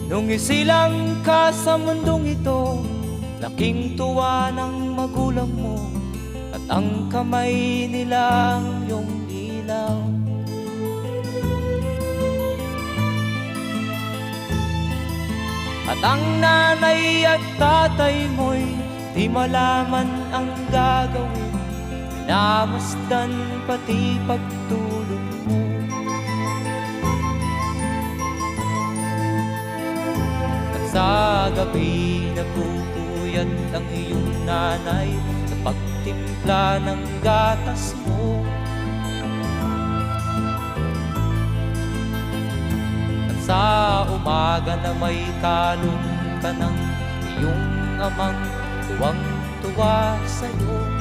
Nung isilang ka sa mundong ito, laking tuwa ng magulang mo, at ang kamay nila ang iyong ilaw. At ang nanay at tatay mo'y di malaman ang gagawin, namasdan pati pagtulog mo. At sa gabi nagpupuyat ang iyong nanay sa pagtimpla ng gatas mo. At sa umaga na may kalong ka ng iyong amang tuwang-tuwa sa'yo.